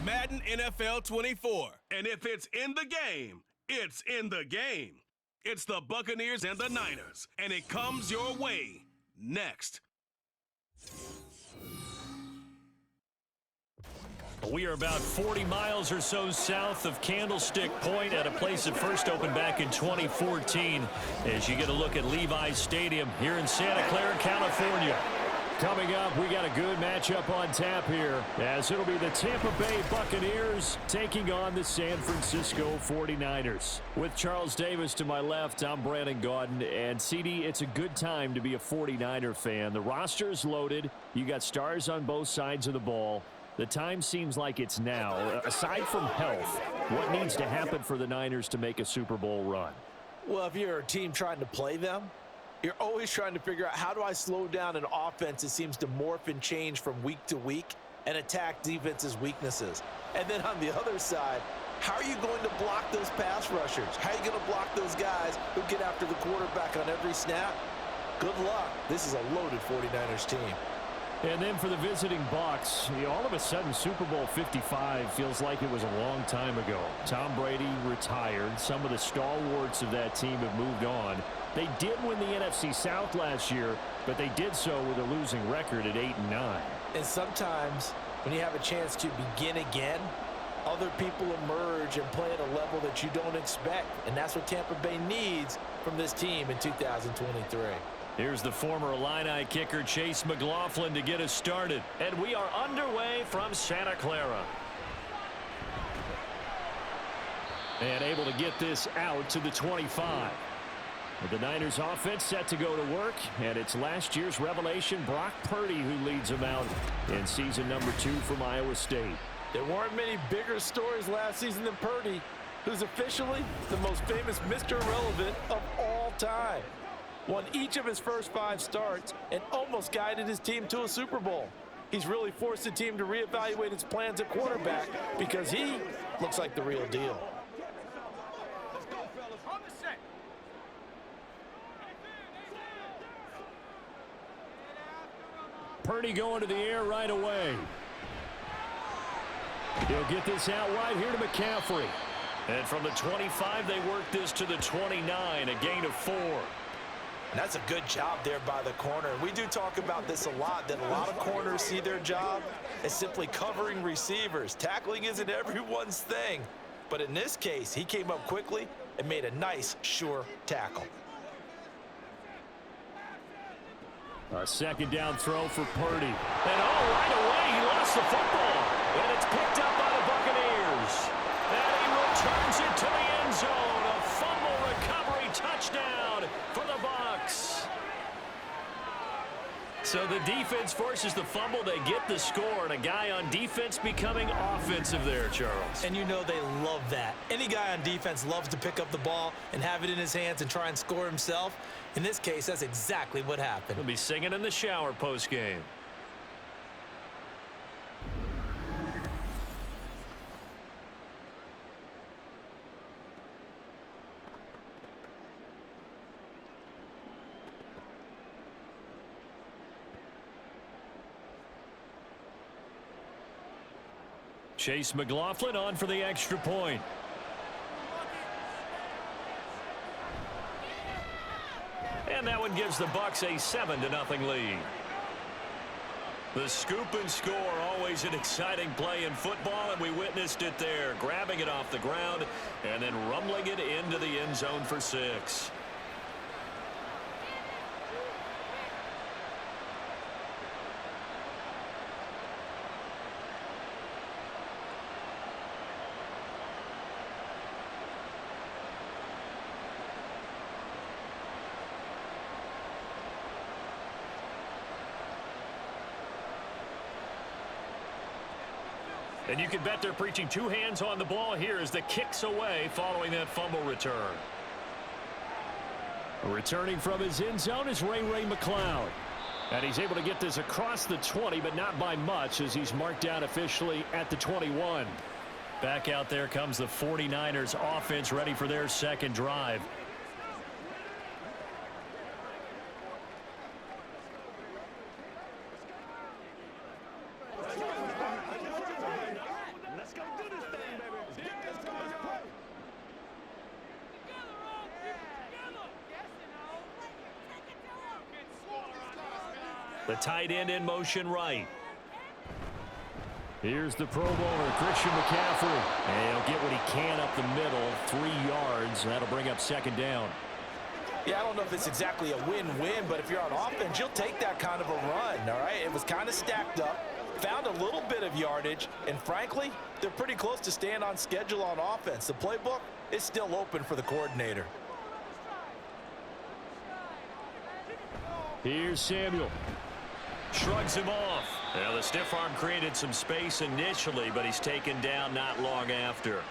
Madden NFL 24. And if it's in the game, it's in the game. It's the Buccaneers and the Niners, and it comes your way next. We are about 40 miles or so south of Candlestick Point at a place that first opened back in 2014 as you get a look at Levi's Stadium here in Santa Clara, California. Coming up, we got a good matchup on tap here as it'll be the Tampa Bay Buccaneers taking on the San Francisco 49ers. With Charles Davis to my left, I'm Brandon Gaudin. And CD, it's a good time to be a 49er fan. The roster is loaded. You got stars on both sides of the ball. The time seems like it's now. Aside from health, what needs to happen for the Niners to make a Super Bowl run? Well, if you're a team trying to play them, you're always trying to figure out how do I slow down an offense that seems to morph and change from week to week and attack defense's weaknesses. And then on the other side, how are you going to block those pass rushers? How are you going to block those guys who get after the quarterback on every snap? Good luck. This is a loaded 49ers team. And then for the visiting Bucs, all of a sudden Super Bowl 55 feels like it was a long time ago. Tom Brady retired. Some of the stalwarts of that team have moved on. They did win the NFC South last year, but they did so with a losing record at 8-9. And sometimes when you have a chance to begin again, other people emerge and play at a level that you don't expect. And that's what Tampa Bay needs from this team in 2023. Here's the former Illini kicker Chase McLaughlin to get us started. And we are underway from Santa Clara. And able to get this out to the 25. With the Niners offense set to go to work, and it's last year's revelation, Brock Purdy, who leads them out in season number 2 from Iowa State. There weren't many bigger stories last season than Purdy, who's officially the most famous Mr. Irrelevant of all time. Won each of his first 5 starts and almost guided his team to a Super Bowl. He's really forced the team to reevaluate its plans at quarterback because he looks like the real deal. Let's go, fellas. On the set. Purdy going to the air right away. He'll get this out wide here to McCaffrey. And from the 25, they work this to the 29, a gain of 4. And that's a good job there by the corner. We do talk about this a lot, that a lot of corners see their job as simply covering receivers. Tackling isn't everyone's thing. But in this case, he came up quickly and made a nice, sure tackle. A second down throw for Purdy. And right away, he lost the football. And it's picked up by the Buccaneers. And he returns it to the end zone. A fumble recovery touchdown for the Bucs. So the defense forces the fumble. They get the score. And a guy on defense becoming offensive there, Charles. And you know they love that. Any guy on defense loves to pick up the ball and have it in his hands and try and score himself. In this case, that's exactly what happened. He'll be singing in the shower post-game. Chase McLaughlin on for the extra point. And that one gives the Bucs a 7-0 lead. The scoop and score, always an exciting play in football, and we witnessed it there, grabbing it off the ground and then rumbling it into the end zone for 6. And you can bet they're preaching 2 hands on the ball here as the kick's away following that fumble return. Returning from his end zone is Ray McCloud. And he's able to get this across the 20, but not by much as he's marked down officially at the 21. Back out there comes the 49ers offense ready for their second drive. Let's The tight end in motion right. Here's the Pro Bowler, Christian McCaffrey. And he'll get what he can up the middle, 3 yards. That'll bring up second down. Yeah, I don't know if it's exactly a win-win, but if you're on offense, you'll take that kind of a run, all right? It was kind of stacked up, found a little bit of yardage, and frankly, they're pretty close to staying on schedule on offense. The playbook is still open for the coordinator. Here's Samuel. Shrugs him off. Now, the stiff arm created some space initially, but he's taken down not long after.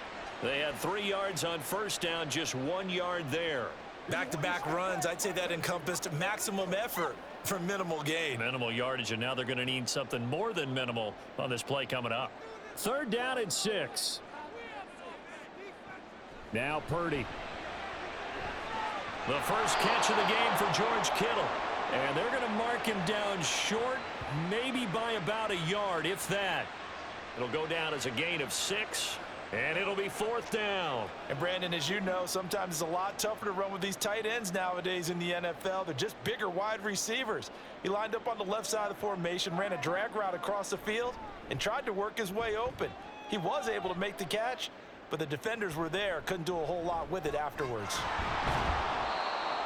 They had 3 yards on first down, just 1 yard there. Back-to-back runs, I'd say that encompassed maximum effort for minimal gain. Minimal yardage, and now they're going to need something more than minimal on this play coming up. 3rd down and 6. Now Purdy. The first catch of the game for George Kittle. And they're going to mark him down short, maybe by about a yard, if that. It'll go down as a gain of 6, and it'll be 4th down. And Brandon, as you know, sometimes it's a lot tougher to run with these tight ends nowadays in the NFL. They're just bigger wide receivers. He lined up on the left side of the formation, ran a drag route across the field, and tried to work his way open. He was able to make the catch, but the defenders were there, couldn't do a whole lot with it afterwards.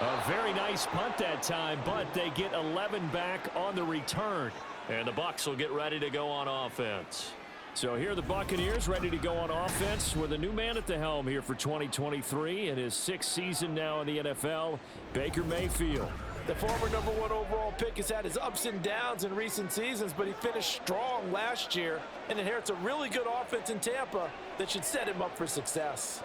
A very nice punt that time, but they get 11 back on the return. And the Bucs will get ready to go on offense. So here are the Buccaneers ready to go on offense with a new man at the helm here for 2023 in his 6th season now in the NFL, Baker Mayfield. The former #1 overall pick has had his ups and downs in recent seasons, but he finished strong last year and inherits a really good offense in Tampa that should set him up for success.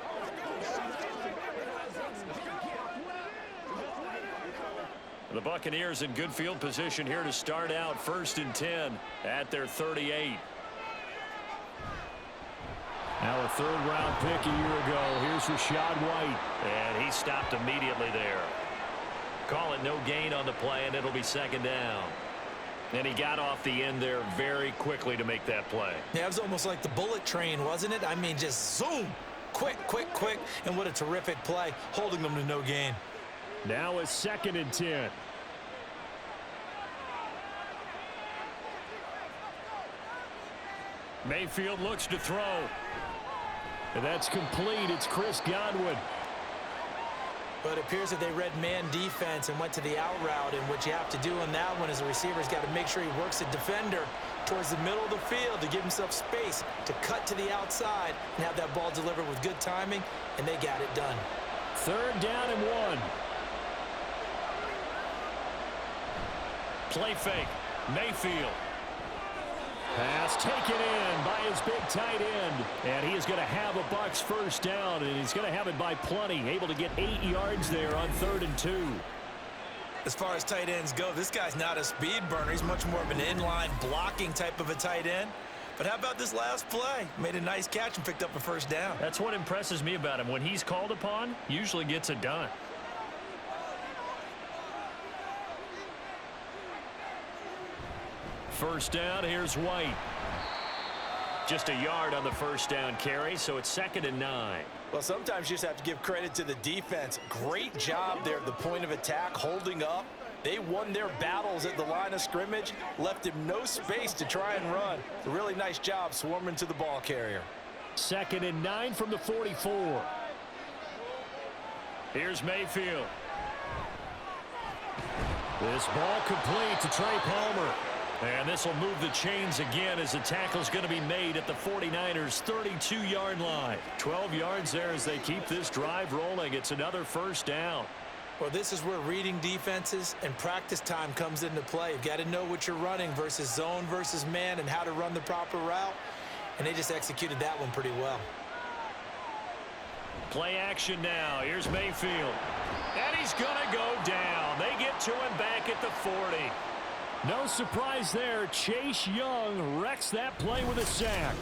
The Buccaneers in good field position here to start out 1st and 10 at their 38. Now a 3rd-round pick a year ago. Here's Rashad White. And he stopped immediately there. Call it no gain on the play, and it'll be 2nd down. And he got off the end there very quickly to make that play. Yeah, it was almost like the bullet train, wasn't it? I mean, just zoom. Quick, quick, quick. And what a terrific play, holding them to no gain. Now a 2nd and 10. Mayfield looks to throw. And that's complete. It's Chris Godwin. But it appears that they read man defense and went to the out route, and what you have to do on that one is the receiver's got to make sure he works the defender towards the middle of the field to give himself space to cut to the outside and have that ball delivered with good timing, and they got it done. 3rd down and 1. Play fake. Mayfield. Pass taken in by his big tight end. And he is going to have a Bucs 1st down, and he's going to have it by plenty. Able to get 8 yards there on 3rd and 2. As far as tight ends go, this guy's not a speed burner. He's much more of an inline blocking type of a tight end. But how about this last play? Made a nice catch and picked up a 1st down. That's what impresses me about him. When he's called upon, usually gets it done. First down, here's White. Just a yard on the 1st down carry, so it's 2nd and 9. Well, sometimes you just have to give credit to the defense. Great job there at the point of attack, holding up. They won their battles at the line of scrimmage, left him no space to try and run. A really nice job swarming to the ball carrier. 2nd and 9 from the 44. Here's Mayfield. This ball complete to Trey Palmer. And this will move the chains again as the tackle's going to be made at the 49ers' 32-yard line. 12 yards there as they keep this drive rolling. It's another 1st down. Well, this is where reading defenses and practice time comes into play. You've got to know what you're running versus zone versus man and how to run the proper route. And they just executed that one pretty well. Play action now. Here's Mayfield. And he's going to go down. They get to him back at the 40. No surprise there. Chase Young wrecks that play with a sack.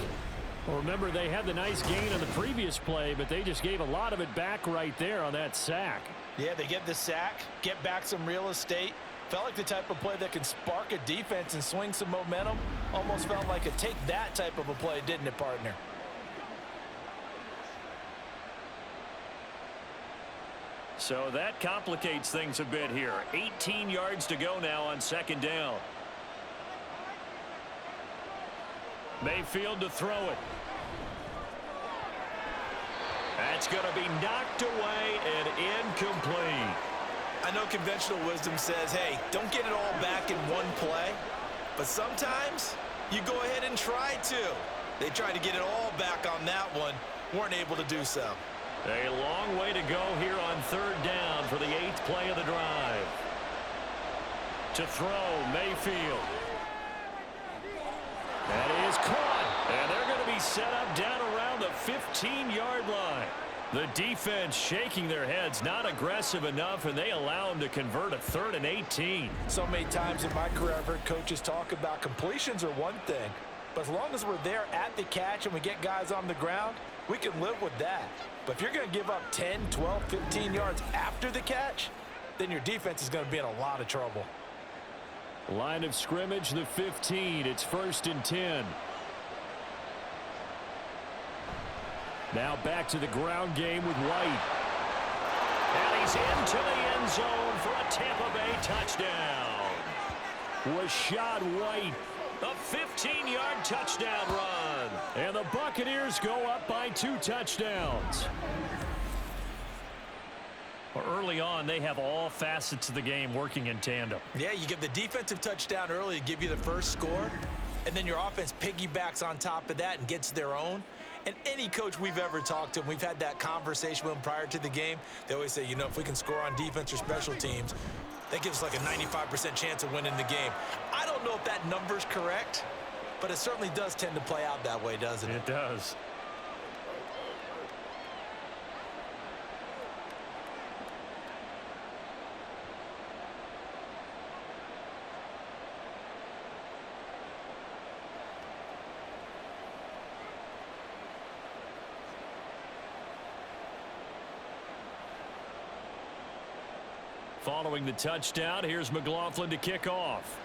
Well, remember, they had the nice gain on the previous play, but they just gave a lot of it back right there on that sack. Yeah, they get the sack, get back some real estate. Felt like the type of play that can spark a defense and swing some momentum. Almost felt like a take that type of a play, didn't it, partner? So that complicates things a bit here. 18 yards to go now on 2nd down. Mayfield to throw it. That's going to be knocked away and incomplete. I know conventional wisdom says, hey, don't get it all back in one play. But sometimes you go ahead and try to. They tried to get it all back on that one. Weren't able to do so. A long way to go here on third down for the 8th play of the drive. To throw, Mayfield. That is caught. And they're going to be set up down around the 15-yard line. The defense shaking their heads, not aggressive enough, and they allow them to convert a 3rd and 18. So many times in my career, I've heard coaches talk about completions are one thing, but as long as we're there at the catch and we get guys on the ground, we can live with that. But if you're going to give up 10, 12, 15 yards after the catch, then your defense is going to be in a lot of trouble. Line of scrimmage, the 15. It's 1st and 10. Now back to the ground game with White. And he's into the end zone for a Tampa Bay touchdown. Rashad White, a 15-yard touchdown run. And the Buccaneers go up by 2 touchdowns. Early on, they have all facets of the game working in tandem. Yeah, you give the defensive touchdown early to give you the first score, and then your offense piggybacks on top of that and gets their own. And any coach we've ever talked to, and we've had that conversation with them prior to the game, they always say, you know, if we can score on defense or special teams, that gives us like a 95% chance of winning the game. I don't know if that number's correct, but it certainly does tend to play out that way, doesn't it? It does. Following the touchdown, here's McLaughlin to kick off.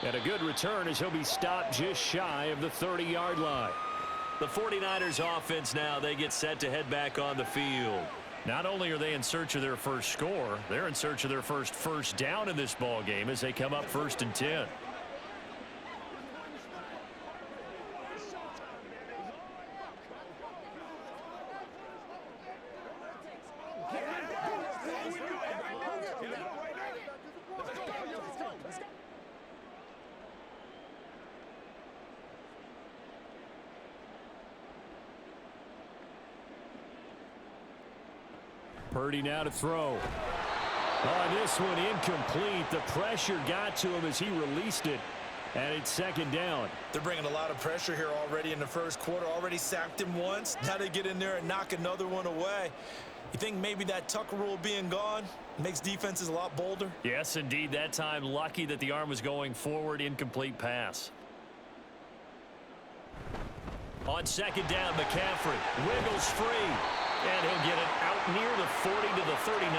And a good return as he'll be stopped just shy of the 30-yard line. The 49ers offense now, they get set to head back on the field. Not only are they in search of their first score, they're in search of their first down in this ball game as they come up 1st and 10. Purdy now to throw. On this one, incomplete. The pressure got to him as he released it, and it's 2nd down. They're bringing a lot of pressure here already in the first quarter. Already sacked him once. Now they get in there and knock another one away. You think maybe that Tucker rule being gone makes defenses a lot bolder? Yes, indeed. That time, lucky that the arm was going forward. Incomplete pass. On 2nd down, McCaffrey wiggles free. And he'll get it out near the 40 to the 39.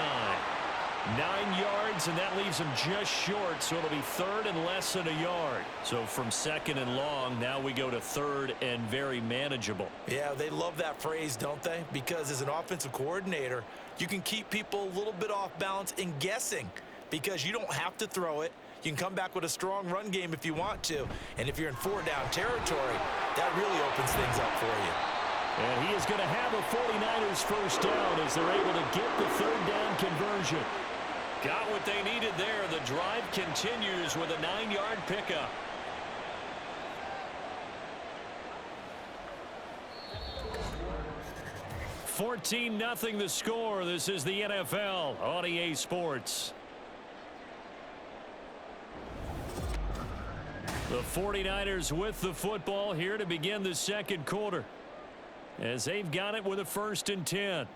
9 yards, and that leaves him just short, so it'll be 3rd and less than a yard. So from 2nd and long, now we go to 3rd and very manageable. Yeah, they love that phrase, don't they? Because as an offensive coordinator, you can keep people a little bit off balance and guessing because you don't have to throw it. You can come back with a strong run game if you want to. And if you're in 4-down territory, that really opens things up for you. And he is going to have a 49ers first down as they're able to get the 3rd down conversion. Got what they needed there. The drive continues with a 9-yard pickup. $14-0 the score. This is the NFL on EA Sports. The 49ers with the football here to begin the 2nd quarter, as they've got it with a 1st and 10.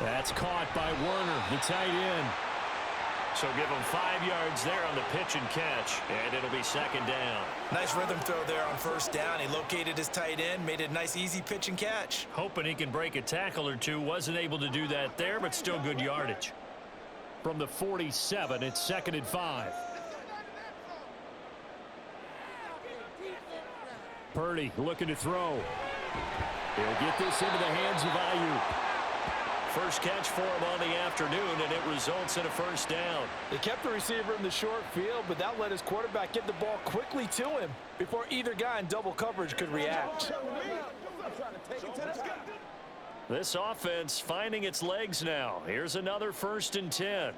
That's caught by Werner, the tight end. So give him 5 yards there on the pitch and catch, and it'll be 2nd down. Nice rhythm throw there on 1st down. He located his tight end, made it a nice, easy pitch and catch. Hoping he can break a tackle or two. Wasn't able to do that there, but still good yardage. From the 47, it's 2nd and 5. Purdy looking to throw. He'll get this into the hands of Ayuk. first catch for him on the afternoon, and it results in a first down. They kept the receiver in the short field, but that let his quarterback get the ball quickly to him before either guy in double coverage could react. This offense finding its legs now. Here's another 1st and 10.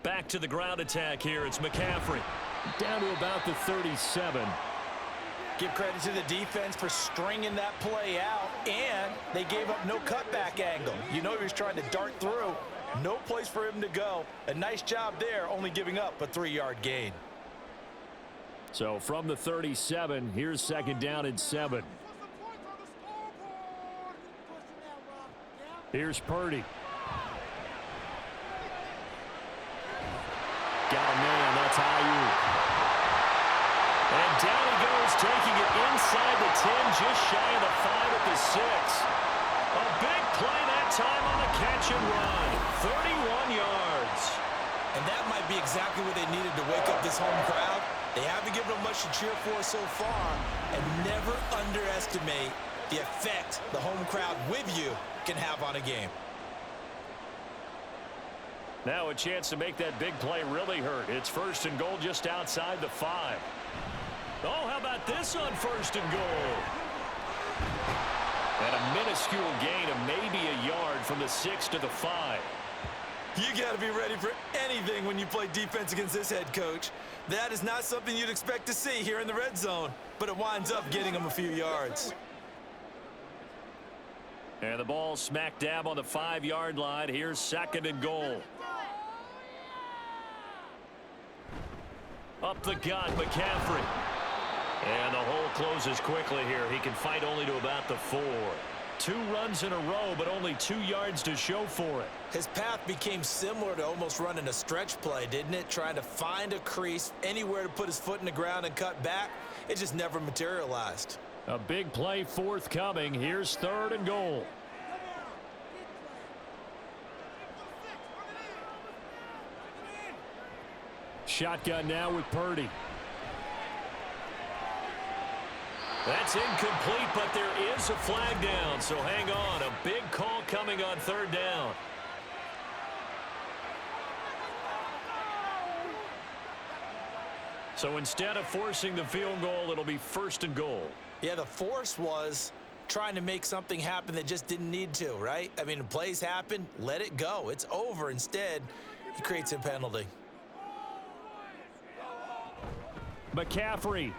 Back to the ground attack here. It's McCaffrey. Down to about the 37. Give credit to the defense for stringing that play out, and they gave up no cutback angle. You know he was trying to dart through. No place for him to go. A nice job there, only giving up a 3-yard gain. So from the 37, here's 2nd down and 7. Here's Purdy. Got a man, that's Ayuk. And down he goes, taking it inside the 10, just shy of the 5 at the 6. A big play that time on the catch and run. 31 yards. And that might be exactly what they needed to wake up this home crowd. They haven't given them much to cheer for so far, and never underestimate the effect the home crowd with you can have on a game. Now a chance to make that big play really hurt. It's 1st and goal just outside the 5. Oh, how about this on 1st and goal? And a minuscule gain of maybe a yard from the 6 to the 5. You got to be ready for anything when you play defense against this head coach. That is not something you'd expect to see here in the red zone, but it winds up getting them a few yards. And the ball smack dab on the 5-yard line. Here's 2nd and goal. Up the gut, McCaffrey. And the hole closes quickly here. He can fight only to about the 4. 2 runs in a row, but only 2 yards to show for it. His path became similar to almost running a stretch play, didn't it? Trying to find a crease, anywhere to put his foot in the ground and cut back. It just never materialized. A big play forthcoming. Here's 3rd and goal. Shotgun now with Purdy. That's incomplete, but there is a flag down, so hang on. A big call coming on 3rd down. So instead of forcing the field goal, it'll be 1st and goal. Yeah, the force was trying to make something happen that just didn't need to, right? I mean, plays happen, let it go. It's over. Instead, he creates a penalty. McCaffrey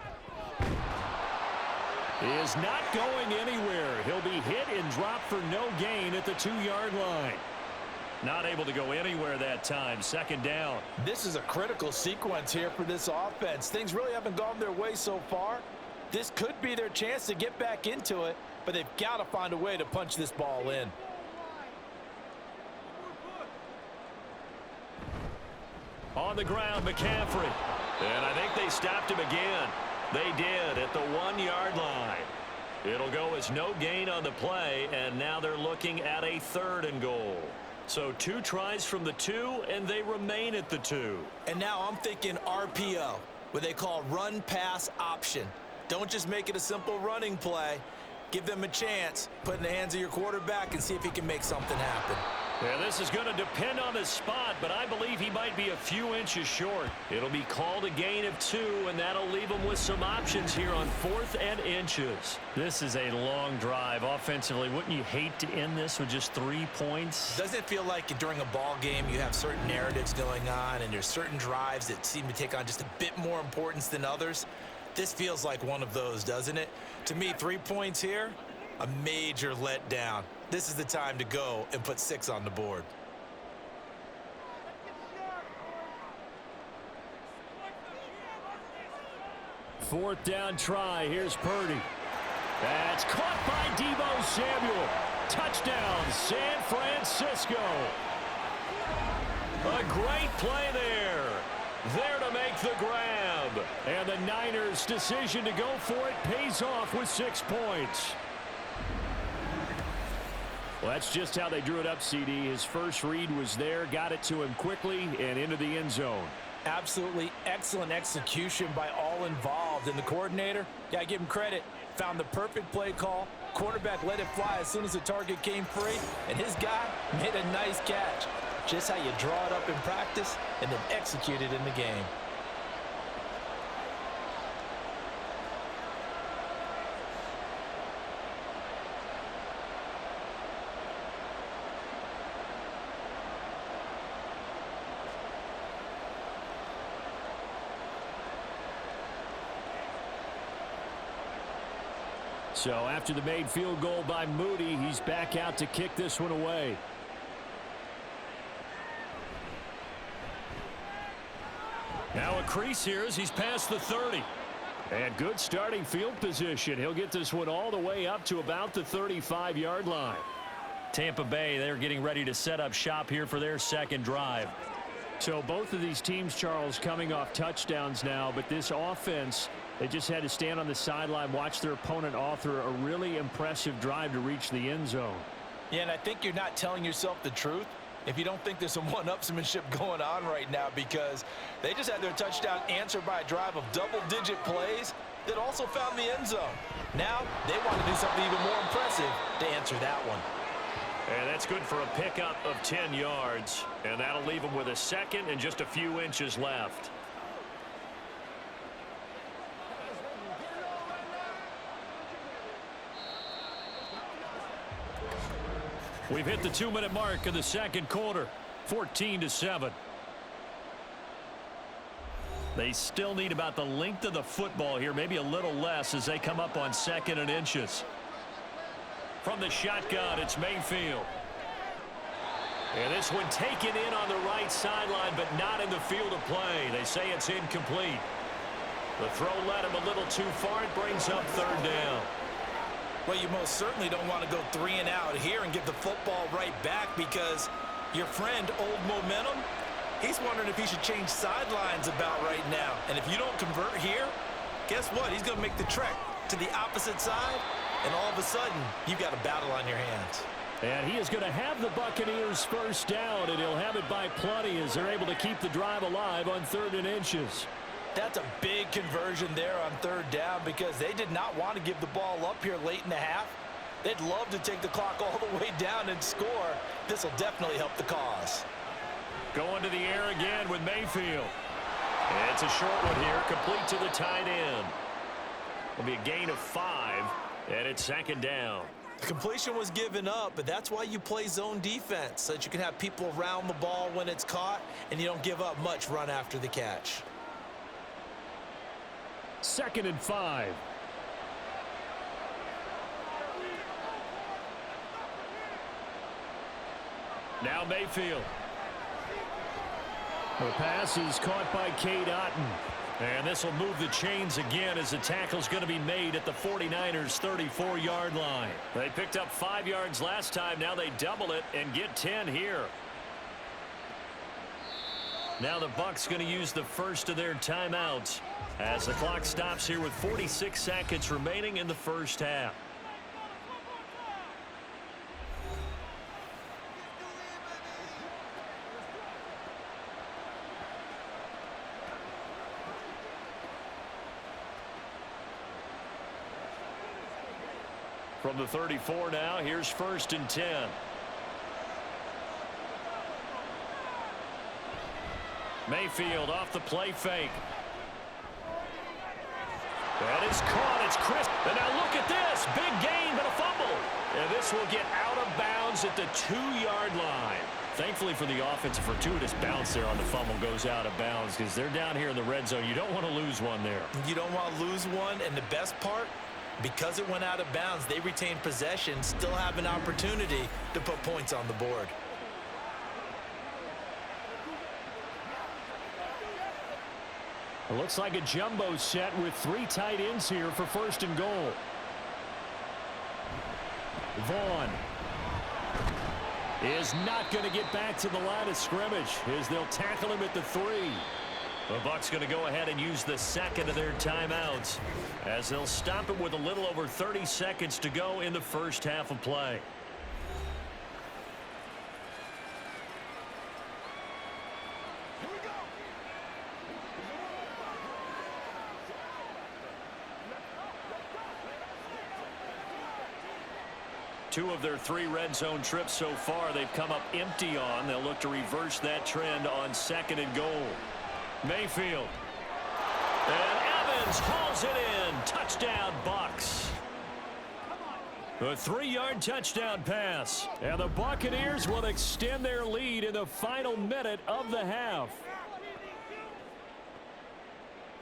is not going anywhere. He'll be hit and dropped for no gain at the 2-yard line. Not able to go anywhere that time. 2nd down. This is a critical sequence here for this offense. Things really haven't gone their way so far. This could be their chance to get back into it, but they've got to find a way to punch this ball in. On the ground, McCaffrey. And I think they stopped him again. They did at the 1-yard line. It'll go as no gain on the play, and now they're looking at a 3rd and goal. So 2 tries from the 2, and they remain at the 2. And now I'm thinking RPO, what they call run-pass option. Don't just make it a simple running play. Give them a chance. Put it in the hands of your quarterback and see if he can make something happen. Yeah, this is going to depend on the spot, but I believe he might be a few inches short. It'll be called a gain of 2, and that'll leave him with some options here on 4th and inches. This is a long drive offensively. Wouldn't you hate to end this with just 3 points? Doesn't it feel like during a ball game you have certain narratives going on, and there's certain drives that seem to take on just a bit more importance than others? This feels like one of those, doesn't it? To me, 3 points here, a major letdown. This is the time to go and put 6 on the board. Fourth down try. Here's Purdy. That's caught by Deebo Samuel. Touchdown, San Francisco. A great play there. There to make the grab. And the Niners' decision to go for it pays off with 6 points. Well, that's just how they drew it up, CD. His first read was there, got it to him quickly and into the end zone. Absolutely excellent execution by all involved. And the coordinator, got to give him credit, found the perfect play call. Quarterback let it fly as soon as the target came free, and his guy made a nice catch. Just how you draw it up in practice and then execute it in the game. So after the made field goal by Moody, he's back out to kick this one away. Now a crease here as he's past the 30. And good starting field position. He'll get this one all the way up to about the 35-yard line. Tampa Bay, they're getting ready to set up shop here for their second drive. So both of these teams, Charles, coming off touchdowns now, but this offense, they just had to stand on the sideline, watch their opponent author a really impressive drive to reach the end zone. Yeah, and I think you're not telling yourself the truth if you don't think there's some one-upsmanship going on right now, because they just had their touchdown answered by a drive of double-digit plays that also found the end zone. Now they want to do something even more impressive to answer that one. And that's good for a pickup of 10 yards. And that'll leave them with a second and just a few inches left. We've hit the 2-minute mark of the second quarter, 14-7. They still need about the length of the football here, maybe a little less as they come up on 2nd and inches. From the shotgun, it's Mayfield. And this one taken in on the right sideline, but not in the field of play. They say it's incomplete. The throw led him a little too far. It brings up 3rd down. Well, you most certainly don't want to go 3 and out here and give the football right back, because your friend, Old Momentum, he's wondering if he should change sidelines about right now. And if you don't convert here, guess what? He's going to make the trek to the opposite side, and all of a sudden, you've got a battle on your hands. And he is going to have the Buccaneers first down, and he'll have it by plenty as they're able to keep the drive alive on 3rd and inches. That's a big conversion there on 3rd down, because they did not want to give the ball up here late in the half. They'd love to take the clock all the way down and score. This will definitely help the cause. Going to the air again with Mayfield. And it's a short one here, complete to the tight end. It'll be a gain of 5, and it's 2nd down. The completion was given up, but that's why you play zone defense, so that you can have people around the ball when it's caught, and you don't give up much run after the catch. 2nd and 5. Now Mayfield. The pass is caught by Cade Otton. And this will move the chains again as the tackle's going to be made at the 49ers' 34-yard line. They picked up 5 yards last time. Now they double it and get 10 here. Now the Bucs going to use the first of their timeouts as the clock stops here with 46 seconds remaining in the first half. From the 34 now, here's 1st and 10. Mayfield off the play fake. That is caught. It's crisp. And now look at this. Big gain, but a fumble. And this will get out of bounds at the 2-yard line. Thankfully for the offense, a fortuitous bounce there on the fumble goes out of bounds, because they're down here in the red zone. You don't want to lose one there. You don't want to lose one, and the best part, because it went out of bounds, they retain possession, still have an opportunity to put points on the board. It looks like a jumbo set with 3 tight ends here for 1st and goal. Vaughn is not going to get back to the line of scrimmage as they'll tackle him at the 3. The Bucs going to go ahead and use the 2nd of their timeouts as they'll stop him with a little over 30 seconds to go in the first half of play. 2 of their 3 red zone trips so far they've come up empty on. They'll look to reverse that trend on 2nd and goal. Mayfield. And Evans hauls it in. Touchdown, Bucs. A 3-yard touchdown pass. And the Buccaneers will extend their lead in the final minute of the half.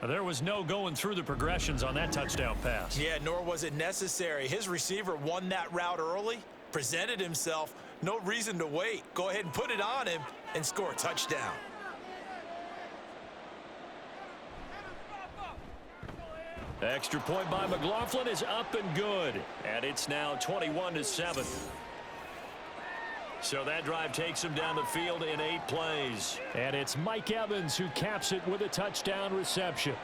There was no going through the progressions on that touchdown pass. Yeah, nor was it necessary. His receiver won that route early, presented himself. No reason to wait. Go ahead and put it on him and score a touchdown. Extra point by McLaughlin is up and good. And it's now 21-7. So that drive takes him down the field in 8 plays. And it's Mike Evans who caps it with a touchdown reception.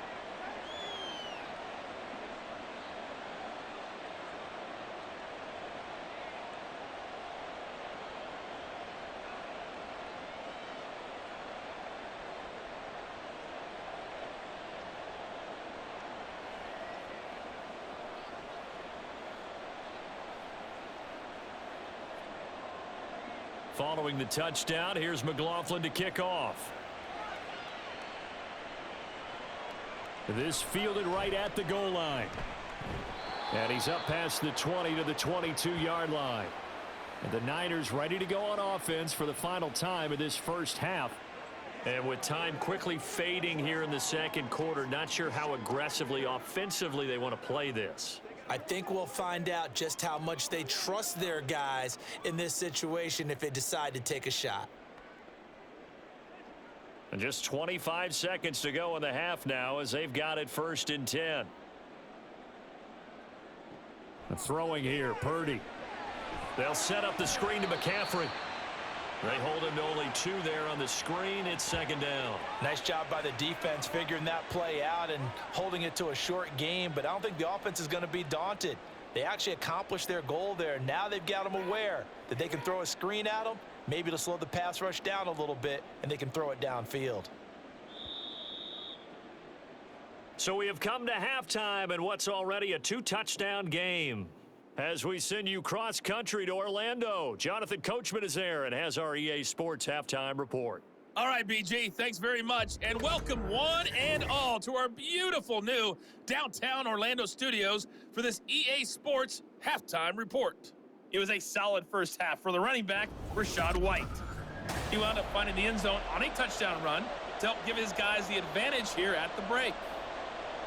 Following the touchdown, here's McLaughlin to kick off. This fielded right at the goal line. And he's up past the 20 to the 22-yard line. And the Niners ready to go on offense for the final time of this first half. And with time quickly fading here in the second quarter, not sure how aggressively, offensively they want to play this. I think we'll find out just how much they trust their guys in this situation if they decide to take a shot. And just 25 seconds to go in the half now as they've got it 1st and 10. And throwing here, Purdy. They'll set up the screen to McCaffrey. They hold him to only 2 there on the screen. It's 2nd down. Nice job by the defense figuring that play out and holding it to a short game, but I don't think the offense is going to be daunted. They actually accomplished their goal there. Now they've got them aware that they can throw a screen at them, maybe to slow the pass rush down a little bit, and they can throw it downfield. So we have come to halftime in what's already a 2-touchdown game. As we send you cross-country to Orlando, Jonathan Coachman is there and has our EA Sports Halftime Report. All right, BG, thanks very much, and welcome one and all to our beautiful new downtown Orlando studios for this EA Sports Halftime Report. It was a solid first half for the running back, Rachaad White. He wound up finding the end zone on a touchdown run to help give his guys the advantage here at the break.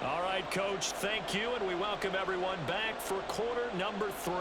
All right, Coach, thank you, and we welcome everyone back for quarter number 3.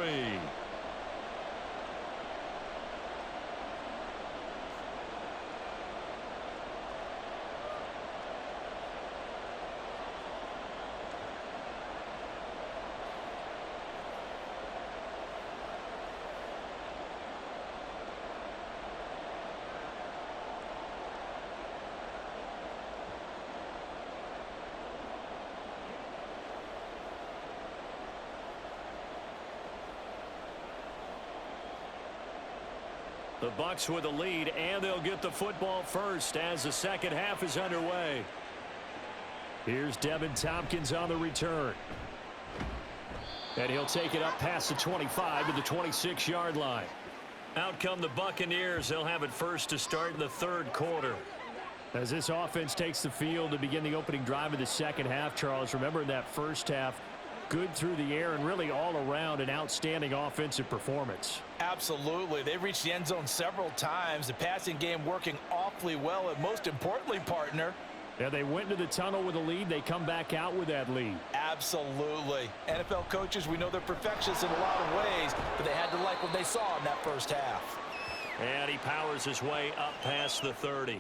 The Bucs with a lead, and they'll get the football first as the second half is underway. Here's Devin Tompkins on the return. And he'll take it up past the 25 to the 26-yard line. Out come the Buccaneers. They'll have it first to start in the 3rd quarter. As this offense takes the field to begin the opening drive of the second half, Charles, remember in that first half, good through the air and really all around an outstanding offensive performance. Absolutely. They reached the end zone several times. The passing game working awfully well, and most importantly, partner, yeah, they went into the tunnel with a lead. They come back out with that lead. Absolutely. NFL coaches, we know they're perfectionists in a lot of ways, but they had to like what they saw in that first half. And he powers his way up past the 30.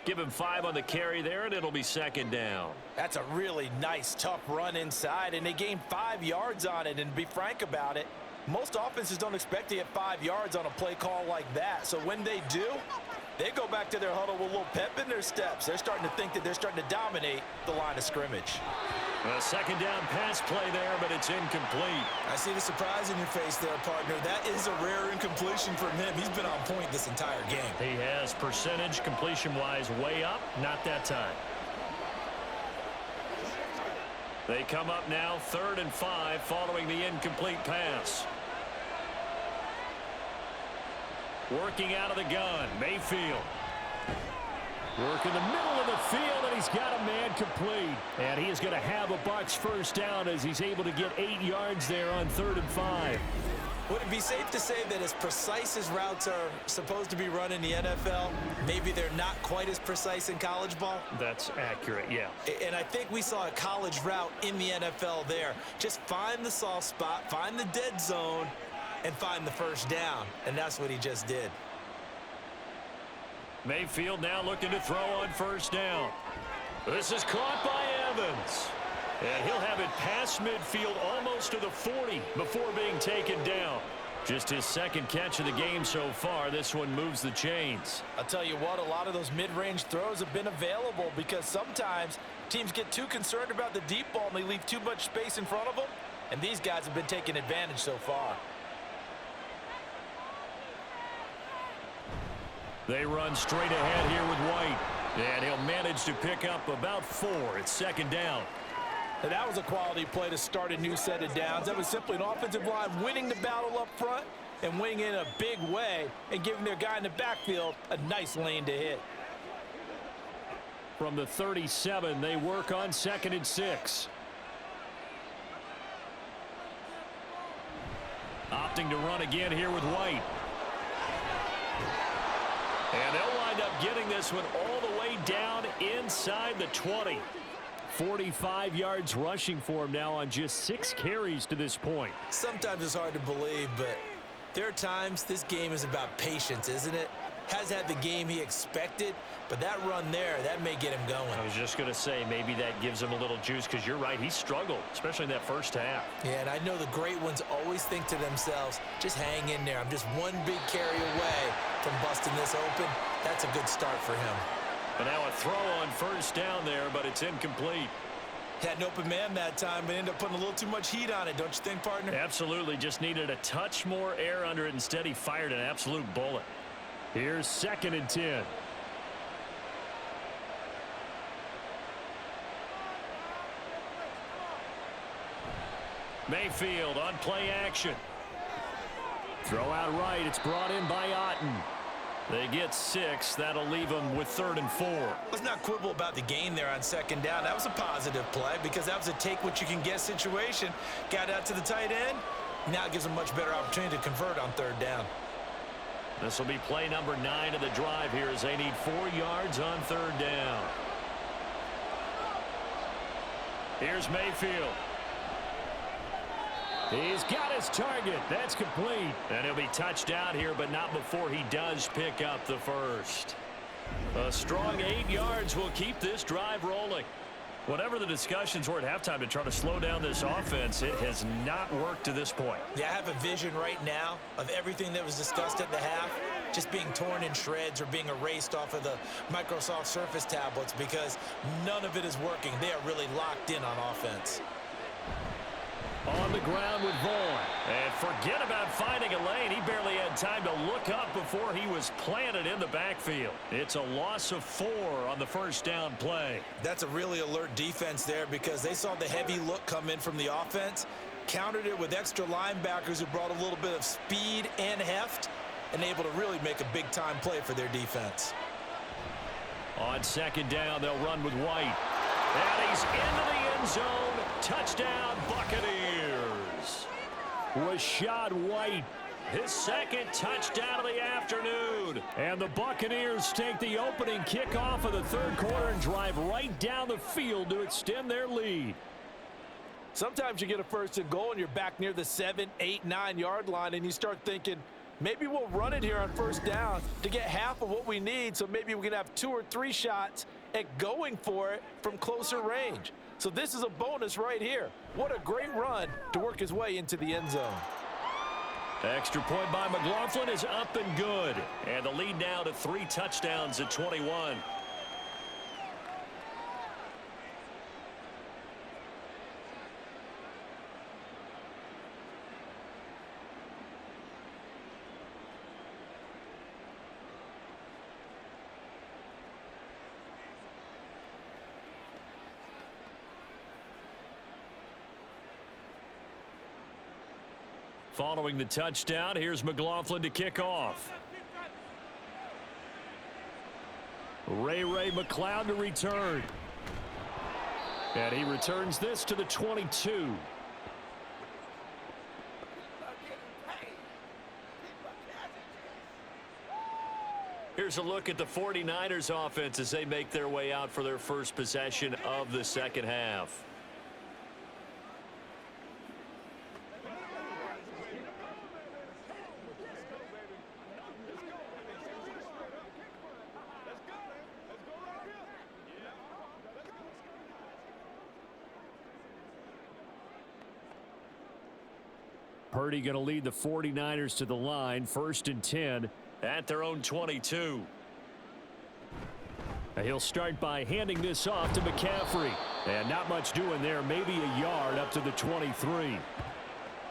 Give him 5 on the carry there, and it'll be 2nd down. That's a really nice, tough run inside, and they gained 5 yards on it. And to be frank about it, most offenses don't expect to get 5 yards on a play call like that. So when they do, they go back to their huddle with a little pep in their steps. They're starting to think that they're starting to dominate the line of scrimmage. A 2nd down pass play there, but it's incomplete. I see the surprise in your face there, partner. That is a rare incompletion from him. He's been on point this entire game. He has percentage completion-wise way up, not that time. They come up now 3rd and 5 following the incomplete pass. Working out of the gun, Mayfield. Working the middle of the field, and he's got a man complete. And he is going to have a Bucs first down as he's able to get 8 yards there on 3rd and 5. Would it be safe to say that as precise as routes are supposed to be run in the NFL, maybe they're not quite as precise in college ball? That's accurate, yeah. And I think we saw a college route in the NFL there. Just find the soft spot, find the dead zone, and find the first down. And that's what he just did. Mayfield now looking to throw on first down. This is caught by Evans. And he'll have it past midfield almost to the 40 before being taken down. Just his second catch of the game so far. This one moves the chains. I'll tell you what, a lot of those mid-range throws have been available because sometimes teams get too concerned about the deep ball and they leave too much space in front of them. And these guys have been taking advantage so far. They run straight ahead here with White. And he'll manage to pick up about 4. It's second down. And that was a quality play to start a new set of downs. That was simply an offensive line winning the battle up front and winning in a big way and giving their guy in the backfield a nice lane to hit. From the 37, they work on 2nd and 6. Opting to run again here with White. And they'll wind up getting this one all the way down inside the 20. 45 yards rushing for him now on just 6 carries to this point. Sometimes it's hard to believe, but there are times this game is about patience, isn't it? Has had the game he expected, but that run there, that may get him going. I was just going to say maybe that gives him a little juice because you're right, he struggled, especially in that first half. Yeah, and I know the great ones always think to themselves, just hang in there. I'm just one big carry away from busting this open. That's a good start for him. But now a throw on first down there, but it's incomplete. Had an open man that time, but ended up putting a little too much heat on it, don't you think, partner? Absolutely, just needed a touch more air under it. Instead, he fired an absolute bullet. Here's 2nd and 10. Mayfield on play action. Throw out right. It's brought in by Otten. They get 6. That'll leave them with 3rd and 4. Let's not quibble about the gain there on 2nd down. That was a positive play because that was a take-what-you-can-get situation. Got out to the tight end. Now it gives them a much better opportunity to convert on 3rd down. This will be play number 9 of the drive here as they need 4 yards on 3rd down. Here's Mayfield. He's got his target. That's complete. And he'll be touched out here, but not before he does pick up the first. A strong 8 yards will keep this drive rolling. Whatever the discussions were at halftime to try to slow down this offense, it has not worked to this point. Yeah, I have a vision right now of everything that was discussed at the half just being torn in shreds or being erased off of the Microsoft Surface tablets because none of it is working. They are really locked in on offense. On the ground with Vaughn. And forget about finding a lane. He barely had time to look up before he was planted in the backfield. It's a loss of 4 on the first down play. That's a really alert defense there because they saw the heavy look come in from the offense, countered it with extra linebackers who brought a little bit of speed and heft, and able to really make a big-time play for their defense. On 2nd down, they'll run with White. And he's into the end zone. Touchdown, Buccaneers. Rashad White, his 2nd touchdown of the afternoon. And the Buccaneers take the opening kickoff of the 3rd quarter and drive right down the field to extend their lead. Sometimes you get a 1st and goal and you're back near the 7, 8, 9-yard line and you start thinking, maybe we'll run it here on 1st down to get half of what we need, so maybe we can have 2 or 3 shots at going for it from closer range. So this is a bonus right here. What a great run to work his way into the end zone. Extra point by McLaughlin is up and good. And the lead now to 3 touchdowns at 21. Following the touchdown, here's McLaughlin to kick off. Ray McLeod to return. And he returns this to the 22. Here's a look at the 49ers offense as they make their way out for their first possession of the second half. Purdy going to lead the 49ers to the line, 1st and 10 at their own 22. He'll start by handing this off to McCaffrey. And not much doing there, maybe a yard up to the 23.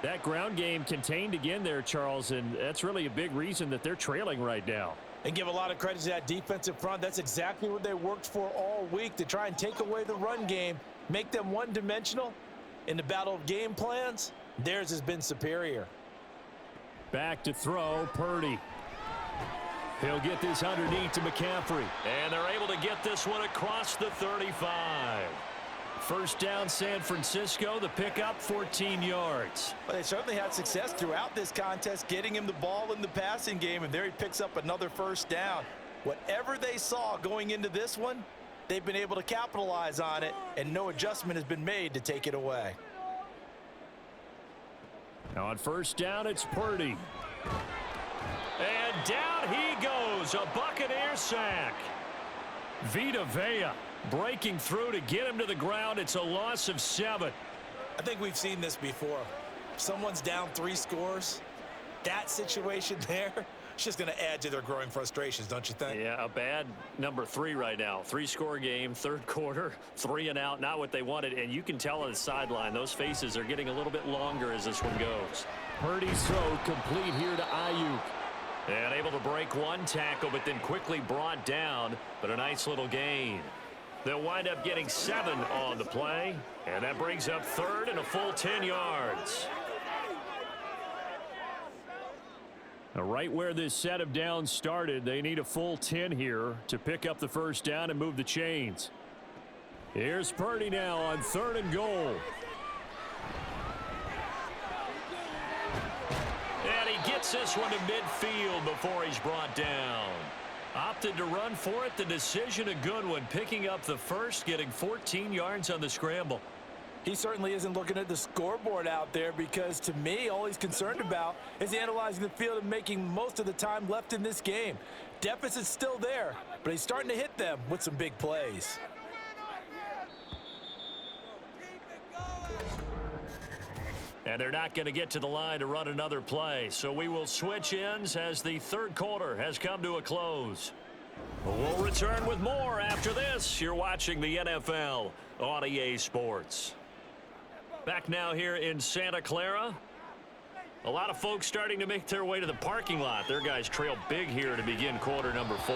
That ground game contained again there, Charles, and that's really a big reason that they're trailing right now. And give a lot of credit to that defensive front. That's exactly what they worked for all week, to try and take away the run game, make them one-dimensional. In the battle of game plans, theirs has been superior. Back to throw, Purdy. He'll get this underneath to McCaffrey. And they're able to get this one across the 35. First down, San Francisco. The pickup, 14 yards. Well, they certainly had success throughout this contest, getting him the ball in the passing game, and there he picks up another first down. Whatever they saw going into this one, they've been able to capitalize on it, and no adjustment has been made to take it away. On first down, it's Purdy. And down he goes, a Buccaneer sack. Vita Vea breaking through to get him to the ground. It's a loss of 7. I think we've seen this before. If someone's down 3 scores, that situation there, it's just going to add to their growing frustrations, don't you think? Yeah, a bad number 3 right now. 3-score game, third quarter, 3 and out, not what they wanted. And you can tell on the sideline, those faces are getting a little bit longer as this one goes. Purdy's throw complete here to Ayuk. And able to break one tackle, but then quickly brought down. But a nice little gain. They'll wind up getting 7 on the play. And that brings up third and a full 10 yards. Now, right where this set of downs started, they need a full 10 here to pick up the first down and move the chains. Here's Purdy now on 3rd and goal. And he gets this one to midfield before he's brought down. Opted to run for it. The decision a good one. Picking up the first, getting 14 yards on the scramble. He certainly isn't looking at the scoreboard out there, because to me, all he's concerned about is analyzing the field and making most of the time left in this game. Deficit's still there, but he's starting to hit them with some big plays. And they're not going to get to the line to run another play. So we will switch ends as the third quarter has come to a close. We'll return with more after this. You're watching the NFL on EA Sports. Back now here in Santa Clara. A lot of folks starting to make their way to the parking lot. Their guys trail big here to begin quarter number 4.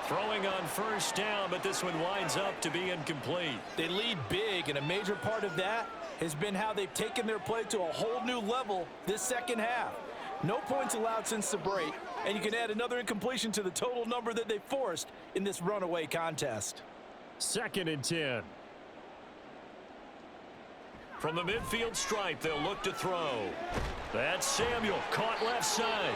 Throwing on first down, but this one winds up to be incomplete. They lead big, and a major part of that has been how they've taken their play to a whole new level this second half. No points allowed since the break, and you can add another incompletion to the total number that they forced in this runaway contest. 2nd and 10. From the midfield stripe, they'll look to throw. That's Samuel, caught left side.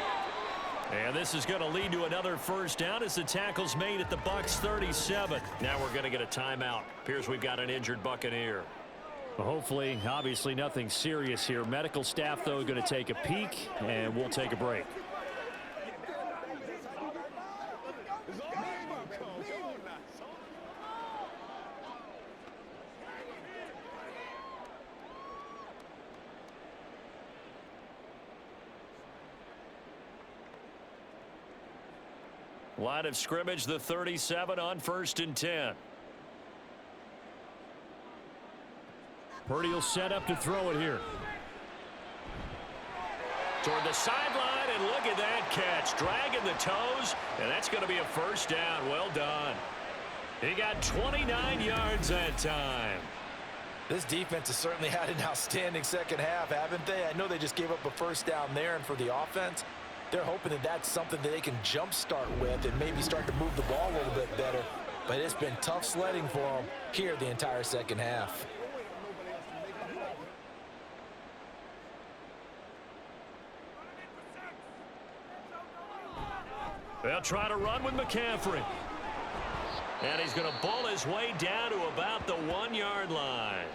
And this is going to lead to another first down as the tackle's made at the Bucs 37. Now we're going to get a timeout. Appears we've got an injured Buccaneer. Well, hopefully, obviously nothing serious here. Medical staff, though, going to take a peek, and we'll take a break. Line of scrimmage, the 37 on 1st and 10. Purdy will set up to throw it here. Toward the sideline, and look at that catch. Dragging the toes, and that's going to be a first down. Well done. He got 29 yards that time. This defense has certainly had an outstanding second half, haven't they? I know they just gave up a first down there, and for the offense, They're hoping that that's something that they can jumpstart with and maybe start to move the ball a little bit better. But it's been tough sledding for them here the entire second half. They'll try to run with McCaffrey. And he's going to ball his way down to about the 1-yard line.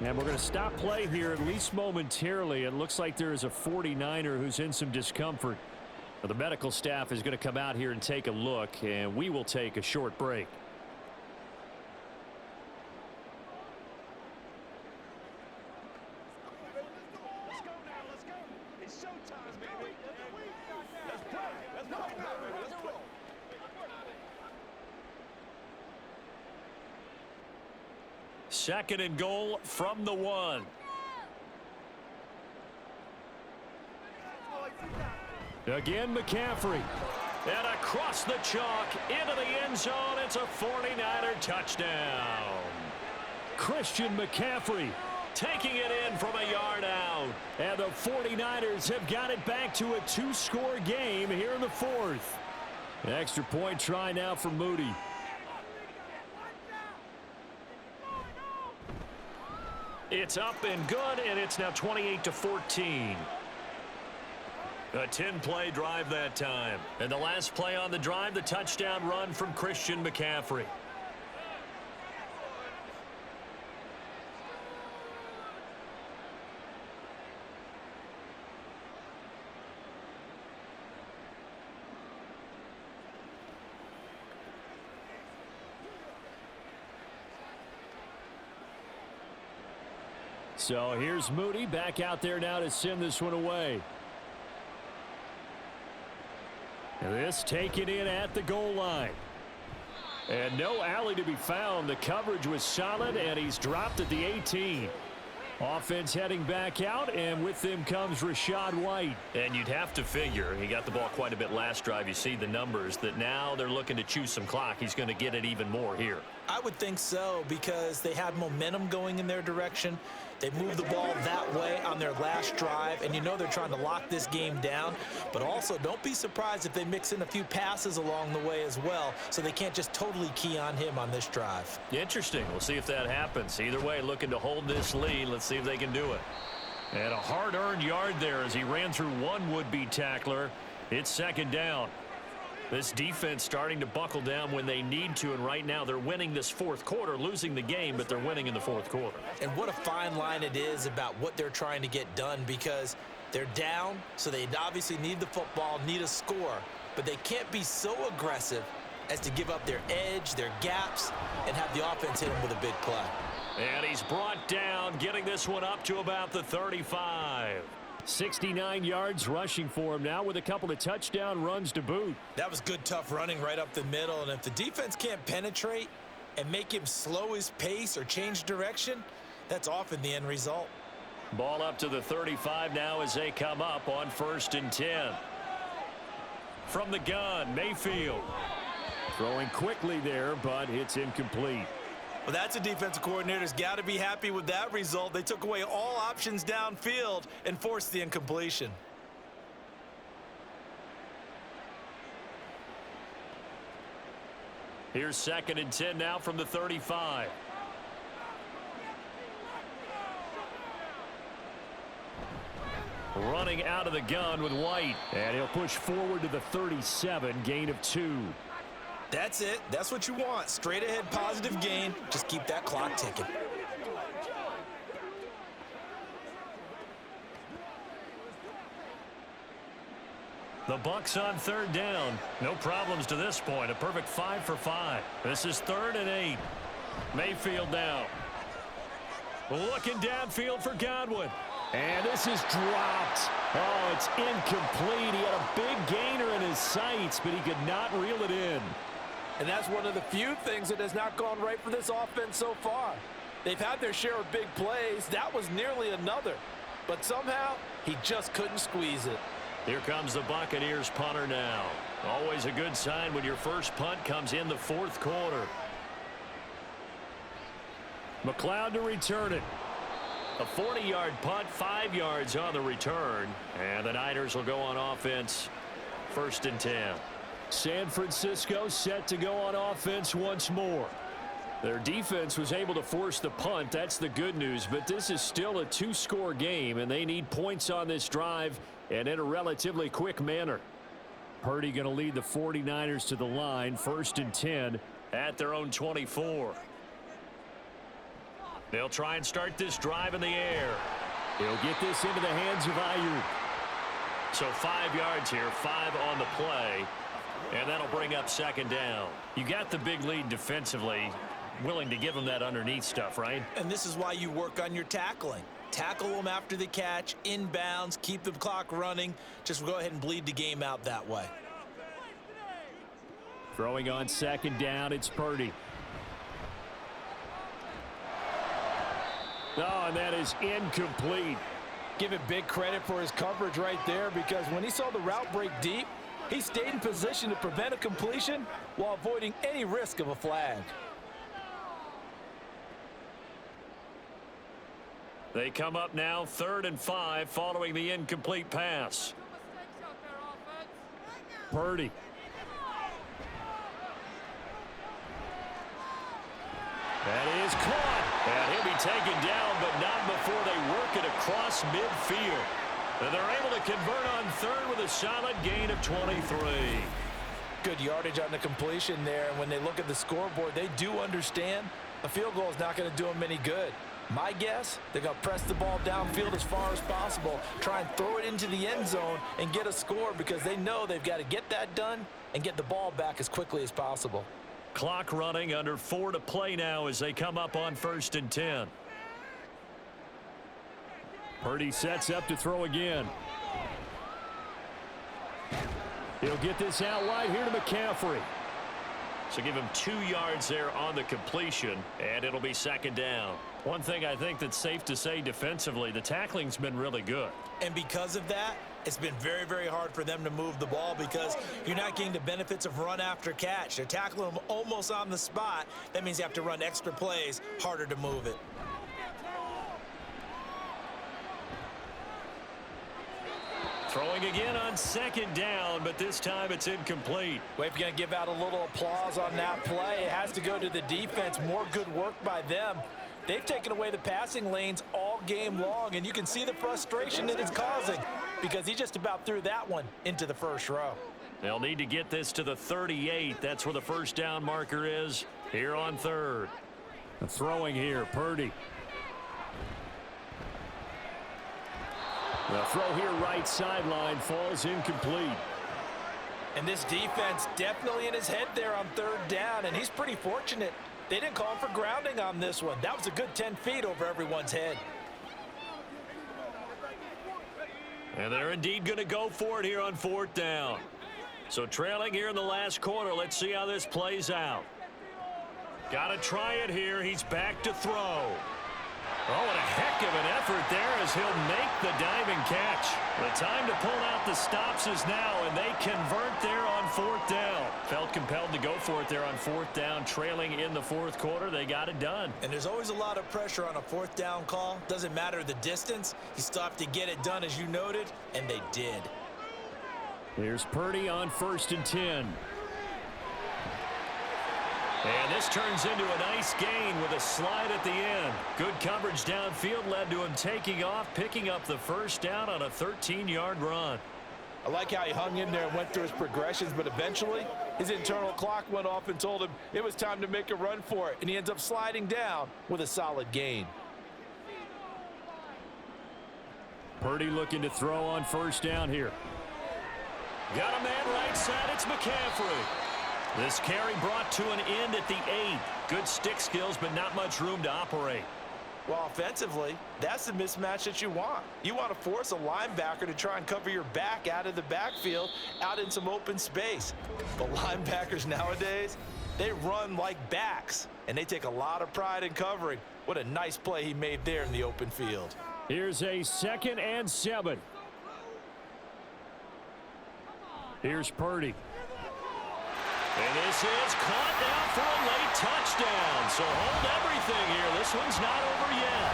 And we're going to stop play here, at least momentarily. It looks like there is a 49er who's in some discomfort. The medical staff is going to come out here and take a look, and we will take a short break. Second and goal from the 1. Again, McCaffrey. And across the chalk into the end zone. It's a 49er touchdown. Christian McCaffrey Taking it in from a yard out. And the 49ers have got it back to a 2-score game here in the 4th. An extra point try now for Moody. It's up and good, and it's now 28-14. A 10-play drive that time. And the last play on the drive, the touchdown run from Christian McCaffrey. So here's Moody back out there now to send this one away. And this taken in at the goal line. And no alley to be found. The coverage was solid, and he's dropped at the 18. Offense heading back out, and with them comes Rachaad White. And you'd have to figure, he got the ball quite a bit last drive. You see the numbers, that now they're looking to chew some clock. He's going to get it even more here. I would think so, because they have momentum going in their direction. They moved the ball that way on their last drive, and you know they're trying to lock this game down. But also, don't be surprised if they mix in a few passes along the way as well, so they can't just totally key on him on this drive. Interesting. We'll see if that happens. Either way, looking to hold this lead. Let's see if they can do it. And a hard-earned yard there as he ran through one would-be tackler. It's second down. This defense starting to buckle down when they need to, and right now they're winning this fourth quarter, losing the game, but they're winning in the fourth quarter. And what a fine line it is about what they're trying to get done, because they're down, so they obviously need the football, need a score, but they can't be so aggressive as to give up their edge, their gaps, and have the offense hit them with a big play. And he's brought down, getting this one up to about the 35. 69 yards rushing for him now with a couple of touchdown runs to boot. That was good, tough running right up the middle, and if the defense can't penetrate and make him slow his pace or change direction, that's often the end result. Ball up to the 35 now as they come up on 1st and 10. From the gun, Mayfield. Throwing quickly there, but it's incomplete. Well, that's a defensive coordinator's got to be happy with that result. They took away all options downfield and forced the incompletion. Here's 2nd and 10 now from the 35. Running out of the gun with White. And he'll push forward to the 37, gain of 2. That's it. That's what you want. Straight ahead positive gain. Just keep that clock ticking. The Bucs on 3rd down. No problems to this point. A perfect 5 for 5. This is 3rd and 8. Mayfield down. Looking downfield for Godwin. And this is dropped. Oh, it's incomplete. He had a big gainer in his sights, but he could not reel it in. And that's one of the few things that has not gone right for this offense so far. They've had their share of big plays. That was nearly another. But somehow, he just couldn't squeeze it. Here comes the Buccaneers punter now. Always a good sign when your first punt comes in the 4th quarter. McLeod to return it. A 40-yard punt, 5 yards on the return. And the Niners will go on offense, 1st and 10. San Francisco set to go on offense once more. Their defense was able to force the punt. That's the good news. But this is still a 2-score game, and they need points on this drive and in a relatively quick manner. Purdy going to lead the 49ers to the line, 1st and 10 at their own 24. They'll try and start this drive in the air. He'll get this into the hands of Ayuk. So 5 yards here, 5 on the play. And that'll bring up 2nd down. You got the big lead defensively. Willing to give them that underneath stuff, right? And this is why you work on your tackling. Tackle them after the catch, inbounds, keep the clock running. Just go ahead and bleed the game out that way. Throwing on 2nd down, it's Purdy. Oh, and that is incomplete. Give it big credit for his coverage right there, because when he saw the route break deep, he stayed in position to prevent a completion while avoiding any risk of a flag. They come up now 3rd and 5 following the incomplete pass. Purdy. That is caught. And he'll be taken down, but not before they work it across midfield. And they're able to convert on 3rd with a solid gain of 23. Good yardage on the completion there. And when they look at the scoreboard, they do understand a field goal is not going to do them any good. My guess, they're going to press the ball downfield as far as possible, try and throw it into the end zone and get a score, because they know they've got to get that done and get the ball back as quickly as possible. Clock running, under 4 to play now as they come up on 1st and 10. Purdy sets up to throw again. He'll get this out wide here to McCaffrey. So give him 2 yards there on the completion, and it'll be 2nd down. One thing I think that's safe to say defensively, the tackling's been really good. And because of that, it's been very, very hard for them to move the ball, because you're not getting the benefits of run after catch. They're tackling them almost on the spot. That means you have to run extra plays, harder to move it. Throwing again on 2nd down, but this time it's incomplete. Well, if you're going to give out a little applause on that play, it has to go to the defense. More good work by them. They've taken away the passing lanes all game long, and you can see the frustration that it's causing, because he just about threw that one into the 1st row. They'll need to get this to the 38. That's where the 1st down marker is here on 3rd. Throwing here, Purdy. The throw here right sideline falls incomplete. And this defense definitely in his head there on 3rd down, and he's pretty fortunate. They didn't call him for grounding on this one. That was a good 10 feet over everyone's head. And they're indeed going to go for it here on 4th down. So trailing here in the last quarter. Let's see how this plays out. Got to try it here. He's back to throw. Oh, what a heck of an effort there as he'll make the diving catch. The time to pull out the stops is now, and they convert there on 4th down. Felt compelled to go for it there on 4th down, trailing in the 4th quarter. They got it done. And there's always a lot of pressure on a 4th down call. Doesn't matter the distance. You still have to get it done, as you noted, and they did. Here's Purdy on 1st and 10. And this turns into a nice gain with a slide at the end. Good coverage downfield led to him taking off, picking up the 1st down on a 13-yard run. I like how he hung in there and went through his progressions, but eventually his internal clock went off and told him it was time to make a run for it, and he ends up sliding down with a solid gain. Purdy looking to throw on 1st down here. Got a man right side. It's McCaffrey. This carry brought to an end at the 8. Good stick skills, but not much room to operate. Well, offensively, that's the mismatch that you want. You want to force a linebacker to try and cover your back out of the backfield, out in some open space. But linebackers nowadays, they run like backs, and they take a lot of pride in covering. What a nice play he made there in the open field. Here's a 2nd and 7. Here's Purdy. And this is caught now for a late touchdown. So hold everything here. This one's not over yet.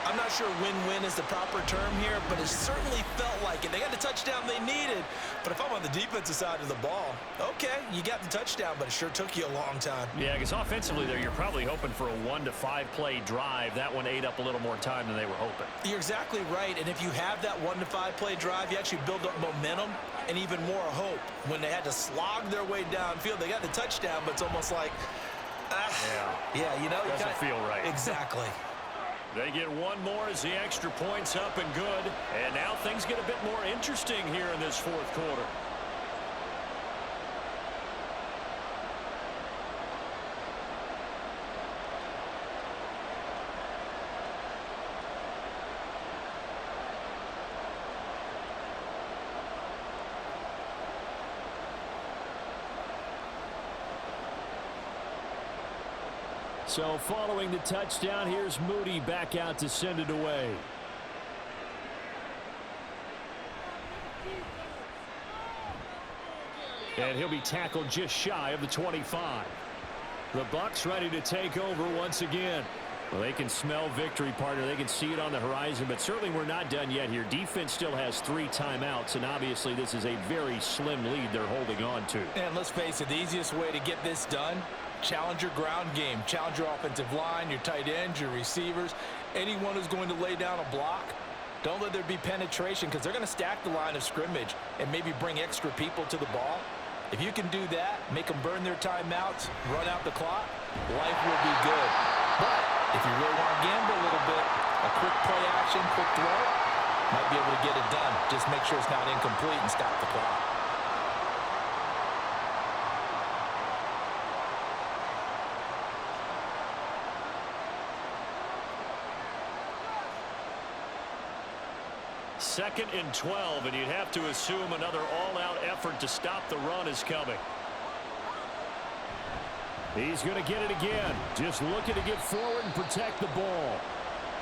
I I'm not sure win-win is the proper term here, but it certainly felt like it. They got the touchdown they needed, but if I'm on the defensive side of the ball, okay, you got the touchdown, but it sure took you a long time. Yeah, because offensively there, you're probably hoping for a 1 to 5 play drive. That one ate up a little more time than they were hoping. You're exactly right, and if you have that 1 to 5 play drive, you actually build up momentum and even more hope. When they had to slog their way downfield, they got the touchdown, but it's almost like, yeah, you know, doesn't feel right. Exactly. They get one more as the extra point's up and good. And now things get a bit more interesting here in this fourth quarter. So following the touchdown, here's Moody back out to send it away. And he'll be tackled just shy of the 25. The Bucs ready to take over once again. Well, they can smell victory, partner. They can see it on the horizon, but certainly we're not done yet here. Defense still has 3 timeouts, and obviously this is a very slim lead they're holding on to. And let's face it, the easiest way to get this done, challenge your ground game. Challenge your offensive line, your tight ends, your receivers, anyone who's going to lay down a block. Don't let there be penetration because they're going to stack the line of scrimmage and maybe bring extra people to the ball. If you can do that, make them burn their timeouts, run out the clock, life will be good. But if you really want to gamble a little bit, a quick play action, quick throw, might be able to get it done. Just make sure it's not incomplete and stop the clock. Second and 12, and you'd have to assume another all-out effort to stop the run is coming. He's going to get it again. Just looking to get forward and protect the ball.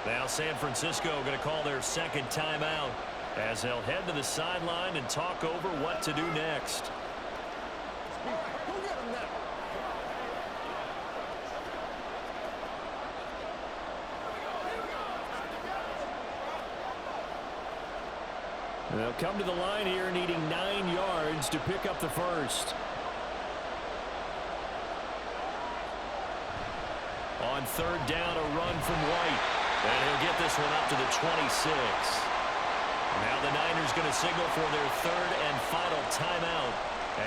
Now San Francisco going to call their second timeout as they'll head to the sideline and talk over what to do next. They'll come to the line here needing 9 yards to pick up the first. On third down, a run from White. And he'll get this one up to the 26. Now the Niners going to signal for their third and final timeout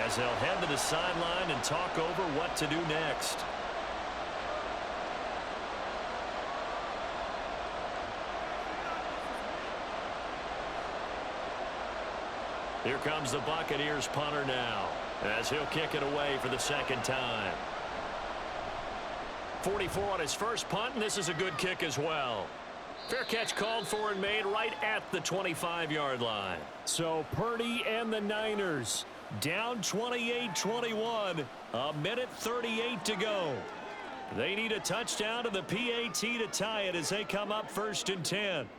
as they'll head to the sideline and talk over what to do next. Here comes the Buccaneers punter now as he'll kick it away for the second time. 44 on his first punt, and this is a good kick as well. Fair catch called for and made right at the 25-yard line. So Purdy and the Niners down 28-21, a minute 38 to go. They need a touchdown to the PAT to tie it as they come up first and 10.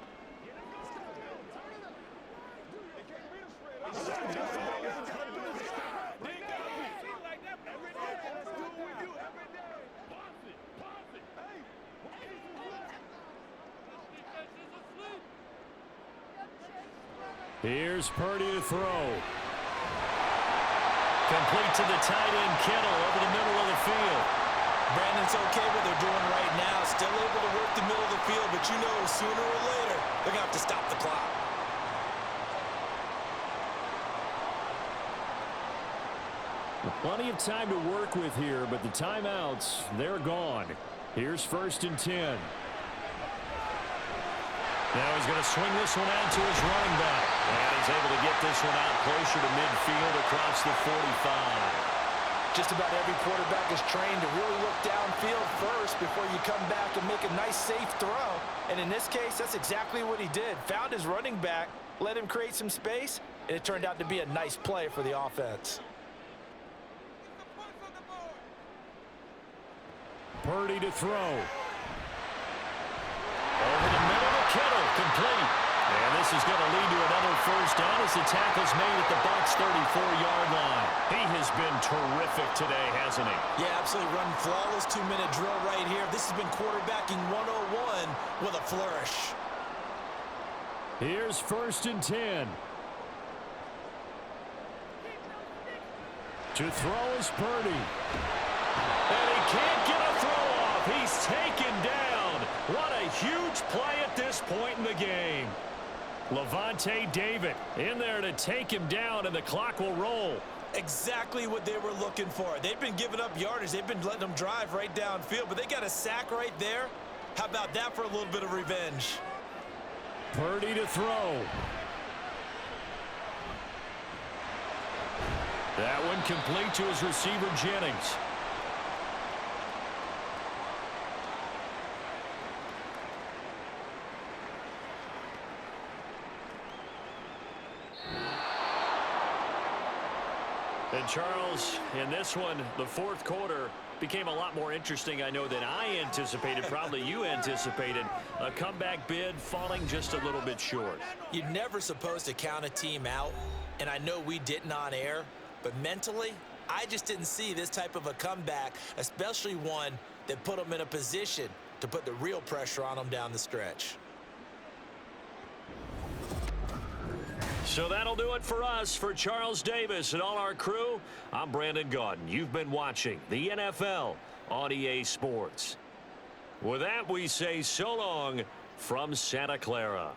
Here's Purdy to throw. Complete to the tight end, Kittle, over the middle of the field. Brandon's okay what they're doing right now. Still able to work the middle of the field, but you know sooner or later they're going to have to stop the clock. Plenty of time to work with here, but the timeouts, they're gone. Here's first and 10. Now he's going to swing this one out to his running back. And he's able to get this one out closer to midfield across the 45. Just about every quarterback is trained to really look downfield first before you come back and make a nice, safe throw. And in this case, that's exactly what he did. Found his running back, let him create some space, and it turned out to be a nice play for the offense. Purdy to throw. Over the middle to Kittle, complete. And this is going to lead to another first down as the tackle's made at the Bucs' 34-yard line. He has been terrific today, hasn't he? Yeah, absolutely running flawless 2-minute drill right here. This has been quarterbacking 101 with a flourish. Here's 1st and 10. To throw is Purdy. And he can't get a throw off. He's taken down. What a huge play at this point in the game. Levante David in there to take him down, and the clock will roll. Exactly what they were looking for. They've been giving up yardage. They've been letting them drive right downfield, but they got a sack right there. How about that for a little bit of revenge? Purdy to throw. That one complete to his receiver, Jennings. And Charles, in this one, the fourth quarter became a lot more interesting, I know, than I anticipated. Probably you anticipated. A comeback bid falling just a little bit short. You're never supposed to count a team out, and I know we didn't on air, but mentally, I just didn't see this type of a comeback, especially one that put them in a position to put the real pressure on them down the stretch. So that'll do it for us. For Charles Davis and all our crew, I'm Brandon Gaudin. You've been watching the NFL on EA Sports. With that, we say so long from Santa Clara.